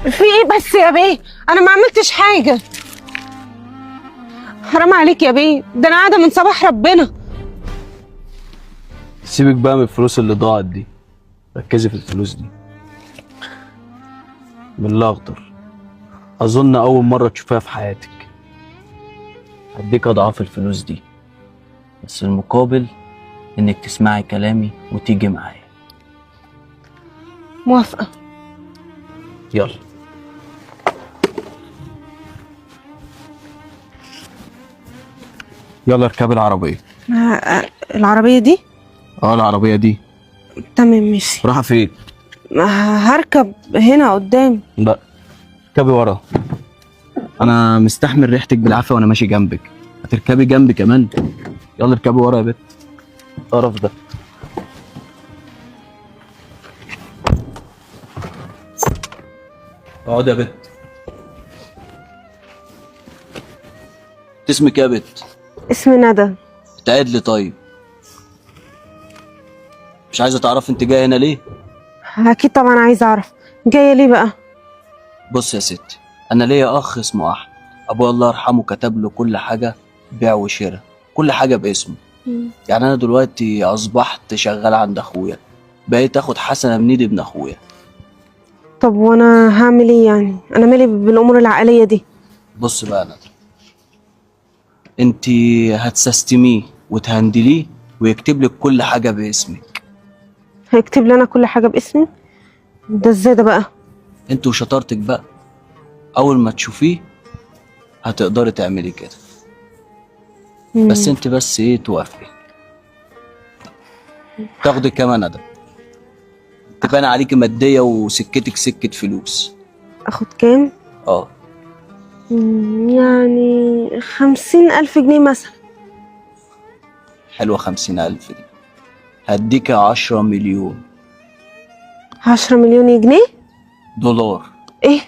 في ايه بس يا بيه؟ انا ما عملتش حاجه. حرام عليك يا بيه، ده انا قاعده من صباح ربنا. سيبك بقى من الفلوس اللي ضاعت دي، ركزي في الفلوس دي. من الاخضر، اظن اول مره تشوفيها في حياتك. هديك اضعاف الفلوس دي، بس المقابل انك تسمعي كلامي وتيجي معايا. موافقه. يلا. يلا اركبي العربيه. العربيه دي؟ العربيه دي. تمام ماشي. رايحه فين؟ هركب هنا قدام. لا، اركبي ورا. انا مستحمل ريحتك بالعافيه وانا ماشي جنبك، هتركبي جنبي كمان؟ يلا اركبي ورا يا بت. القرف ده. اقعدي يا بت. اسمك ايه يا بت؟ اسمي ندى. اتعد لي طيب. مش عايزه تعرفي انت جايه هنا ليه؟ اكيد طبعا عايزه اعرف. جايه ليه بقى؟ بص يا ستي، انا ليا اخ اسمه احمد، ابويا الله يرحمه كتب له كل حاجه، بيع وشراء، كل حاجه باسمه. يعني انا دلوقتي اصبحت شغال عند اخويا، بقيت اخد حسنه من ايد ابن اخويا. طب وانا هعمل ايه يعني؟ انا مالي بالامور العائليه دي؟ بص بقى يا ندى، انت هتسستميه وتهندليه ويكتب لك كل حاجه باسمك. هيكتب لي انا كل حاجه باسمي؟ ده ازاي ده بقى؟ انت وشطارتك بقى، اول ما تشوفيه هتقدري تعملي كده. بس انت بس ايه، توافقي. تاخدي كمان ندى، تبان عليكي ماديه وسكتك سكه فلوس. اخد كام؟ اه، يعني 50,000 جنيه مثلا. حلوه 50,000 دي. هديك 10 مليون 10 مليون جنيه؟ دولار. ايه؟